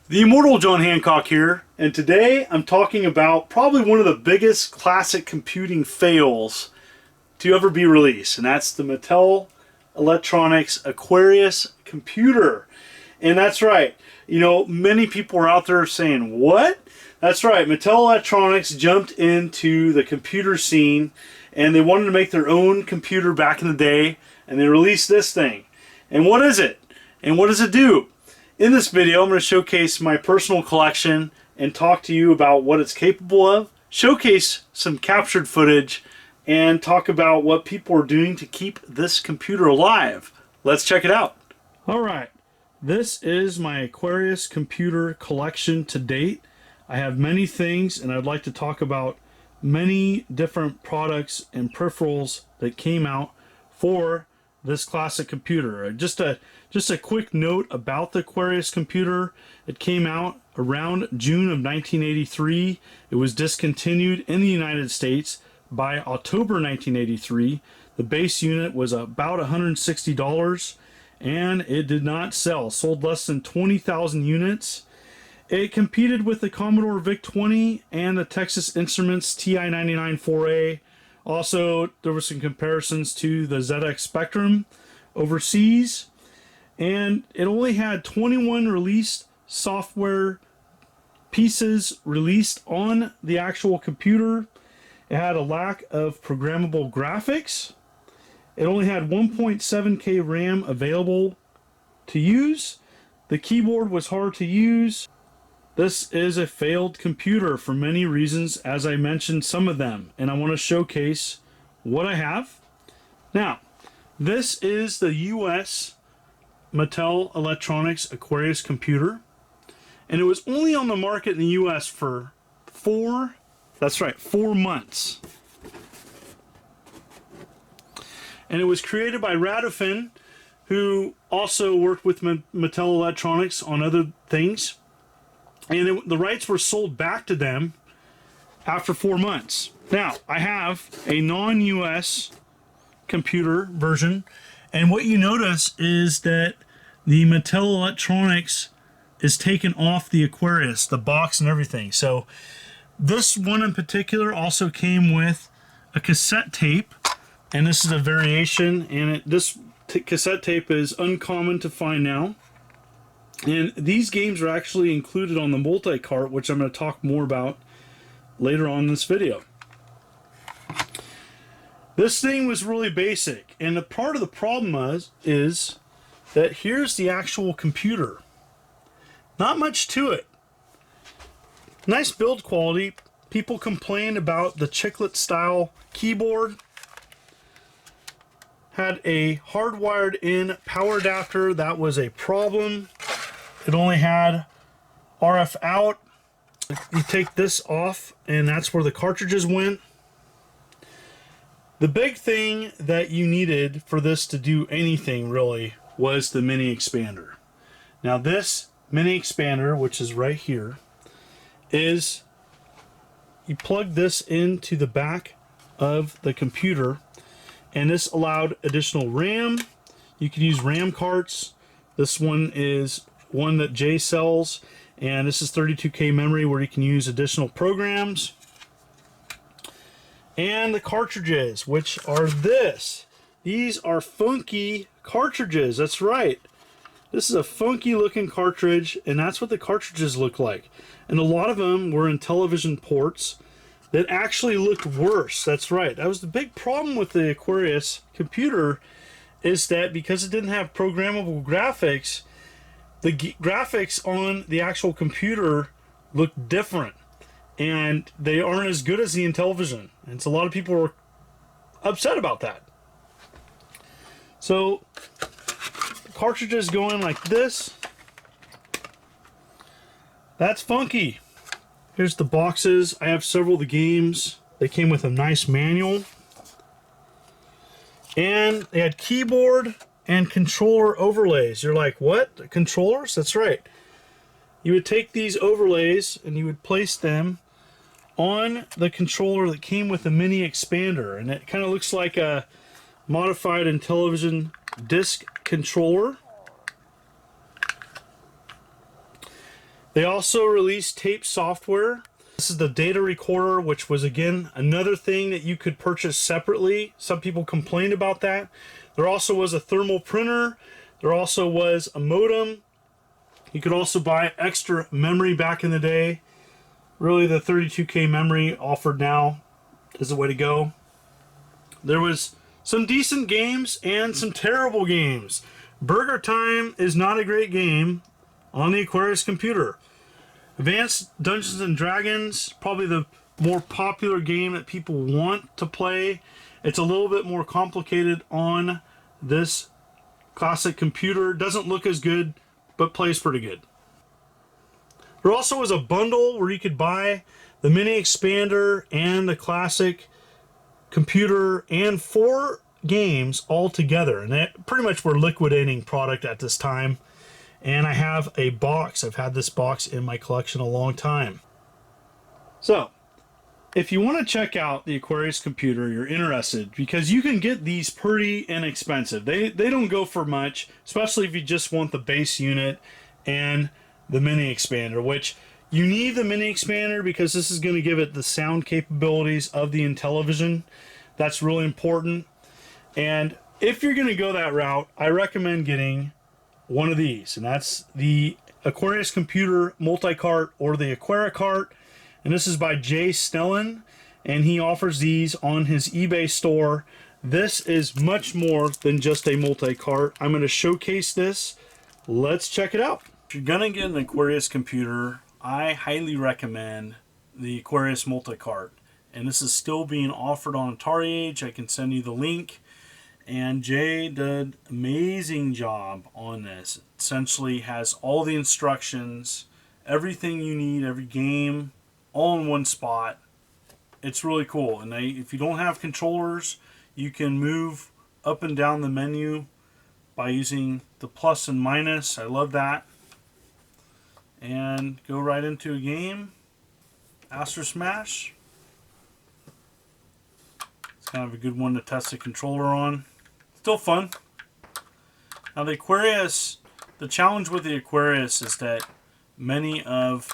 The immortal John Hancock here, and today I'm talking about probably one of the biggest classic computing fails to ever be released, and that's the Mattel Electronics Aquarius Computer. And that's right, many people are out there saying, what? That's right, Mattel Electronics jumped into the computer scene and they wanted to make their own computer back in the day, and they released this thing. And what is it? And what does it do? In this video, I'm going to showcase my personal collection and talk to you about what it's capable of, showcase some captured footage, and talk about what people are doing to keep this computer alive. Let's check it out. All right, this is my Aquarius Computer collection to date. I have many things, and I'd like to talk about many different products and peripherals that came out for this classic computer. Just a quick note about the Aquarius Computer. It came out around June of 1983. It was discontinued in the United States by October 1983. The base unit was about $160 and it did not sell. Sold less than 20,000 units. It competed with the Commodore Vic 20 and the Texas Instruments TI-99 4A. Also, there were some comparisons to the ZX Spectrum overseas. And it only had 21 released software pieces released on the actual computer. It had a lack of programmable graphics. It only had 1.7K RAM available to use. The keyboard was hard to use. This is a failed computer for many reasons, as I mentioned some of them, and I want to showcase what I have. Now, this is the US Mattel Electronics Aquarius Computer, and it was only on the market in the US for 4 months. And it was created by Radofin, who also worked with Mattel Electronics on other things. And the rights were sold back to them after 4 months. Now, I have a non-US computer version, and what you notice is that the Mattel Electronics is taken off the Aquarius, the box and everything. So this one in particular also came with a cassette tape, and this is a variation, and this cassette tape is uncommon to find now. And these games are actually included on the multi-cart, which I'm going to talk more about later on in this video. This thing was really basic, and a part of the problem is that here's the actual computer. Not much to it. Nice build quality. People complained about the chiclet style keyboard. Had a hardwired in power adapter. That was a problem. It only had RF out. You take this off and that's where the cartridges went. The big thing that you needed for this to do anything really was the mini expander. Now this mini expander, which is right here, is you plug this into the back of the computer, and this allowed additional RAM. You can use RAM carts. This one is one that Jay sells, and this is 32K memory where you can use additional programs. And the cartridges, which are this. These are funky cartridges. That's right. This is a funky looking cartridge, and that's what the cartridges look like. And a lot of them were in television ports that actually looked worse. That's right. That was the big problem with the Aquarius computer, is that because it didn't have programmable graphics, the graphics on the actual computer look different, and they aren't as good as the Intellivision, and so a lot of people were upset about that. So the cartridges go in like this. That's funky. Here's the boxes. I have several of the games. They came with a nice manual, and they had keyboard and controller overlays. You're like, what? Controllers? That's right. You would take these overlays and you would place them on the controller that came with the mini expander, and it kind of looks like a modified Intellivision disc controller. They also released tape software. This is the data recorder, which was, again, another thing that you could purchase separately. Some people complained about that. There also was a thermal printer. There also was a modem. You could also buy extra memory back in the day. Really, the 32K memory offered now is the way to go. There was some decent games and some terrible games. Burger Time is not a great game on the Aquarius Computer. Advanced Dungeons and Dragons, probably the more popular game that people want to play. It's a little bit more complicated on this classic computer. Doesn't look as good, but plays pretty good. There also was a bundle where you could buy the mini expander and the classic computer and 4 games all together. And they pretty much were liquidating product at this time. And I have a box. I've had this box in my collection a long time. So, if you want to check out the Aquarius Computer, you're interested, because you can get these pretty inexpensive. They don't go for much, especially if you just want the base unit and the mini expander, which you need the mini expander because this is going to give it the sound capabilities of the Intellivision. That's really important. And if you're going to go that route, I recommend getting one of these, and that's the Aquarius Computer Multi-Cart or the AquariCart, and this is by Jay Snellen, and he offers these on his eBay store. This is much more than just a multi-cart. I'm going to showcase this. Let's check it out. If you're going to get an Aquarius Computer, I highly recommend the Aquarius Multi-Cart, and this is still being offered on Atari Age. I can send you the link. And Jay did an amazing job on this. Essentially has all the instructions, everything you need, every game, all in one spot. It's really cool. And if you don't have controllers, you can move up and down the menu by using the plus and minus. I love that. And go right into a game. Astro Smash. It's kind of a good one to test the controller on. Still fun. Now the Aquarius, the challenge with the Aquarius is that many of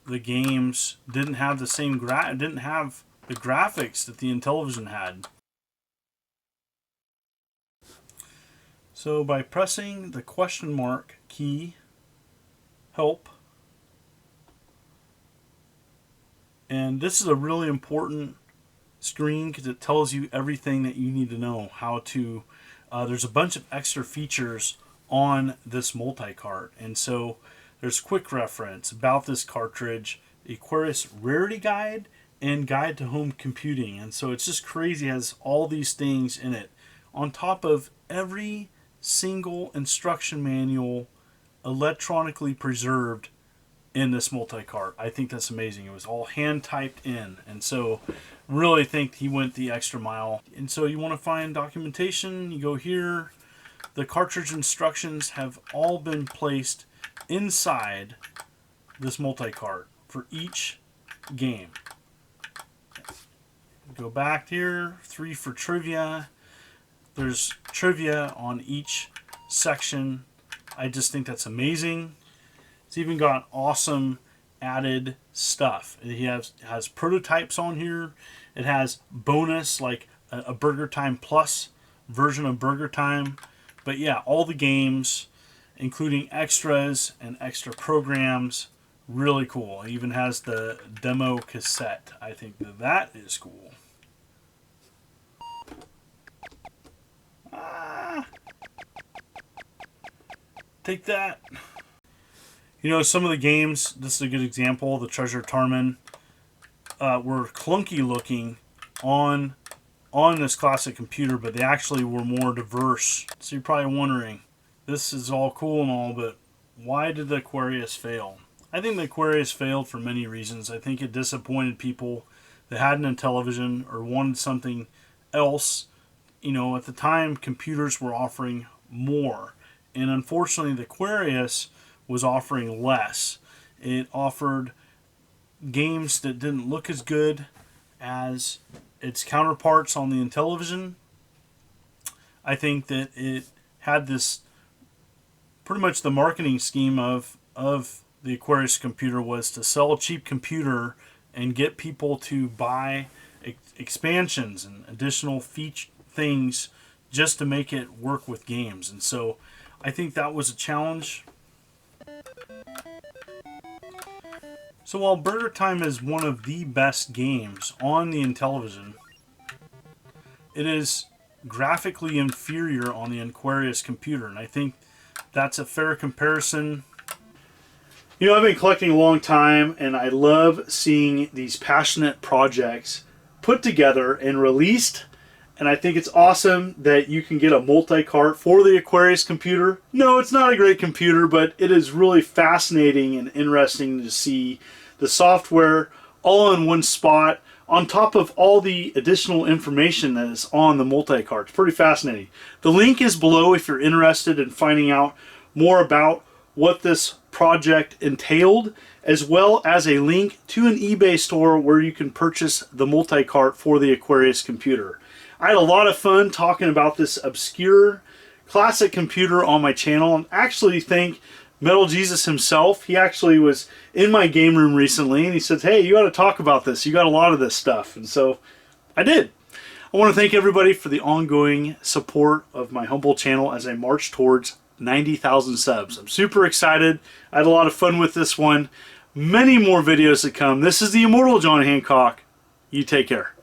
the games didn't have the same didn't have the graphics that the Intellivision had. So by pressing the question mark key, help, and this is a really important screen because it tells you everything that you need to know how to. There's a bunch of extra features on this multi-cart, and so there's quick reference about this cartridge, the Aquarius Rarity Guide, and Guide to Home Computing. And so it's just crazy. It has all these things in it on top of every single instruction manual electronically preserved in this multi-cart. I think that's amazing. It was all hand typed in, and so really think he went the extra mile. And so you want to find documentation, you go here. The cartridge instructions have all been placed inside this multi-cart for each game. Go back here, 3 for trivia. There's trivia on each section. I just think that's amazing. It's even got awesome added stuff. It has prototypes on here. It has bonus, like a Burger Time Plus version of Burger Time. But yeah, all the games, including extras and extra programs, really cool. It even has the demo cassette. I think that is cool. Take that. You know, some of the games, this is a good example, the Treasure Tarman, were clunky looking on this classic computer, but they actually were more diverse. So you're probably wondering, this is all cool and all, but why did the Aquarius fail? I think the Aquarius failed for many reasons. I think it disappointed people that had an Intellivision or wanted something else. You know, at the time, computers were offering more. And unfortunately, the Aquarius was offering less. It offered games that didn't look as good as its counterparts on the Intellivision. I think that it had this pretty much the marketing scheme of the the Aquarius Computer was to sell a cheap computer and get people to buy expansions and additional feature things just to make it work with games. And so I think that was a challenge. So while Burger Time is one of the best games on the Intellivision, it is graphically inferior on the Aquarius Computer, and I think that's a fair comparison. You know, I've been collecting a long time, and I love seeing these passionate projects put together and released, and I think it's awesome that you can get a multi-cart for the Aquarius Computer. No, it's not a great computer, but it is really fascinating and interesting to see the software all in one spot, on top of all the additional information that is on the multi-cart. It's pretty fascinating. The link is below if you're interested in finding out more about what this project entailed, as well as a link to an eBay store where you can purchase the multi-cart for the Aquarius Computer. I had a lot of fun talking about this obscure classic computer on my channel, and actually thank Metal Jesus himself. He actually was in my game room recently, and he said, hey, you got to talk about this. You got a lot of this stuff. And so I did. I want to thank everybody for the ongoing support of my humble channel as I march towards 90,000 subs. I'm super excited. I had a lot of fun with this one. Many more videos to come. This is the Immortal John Hancock. You take care.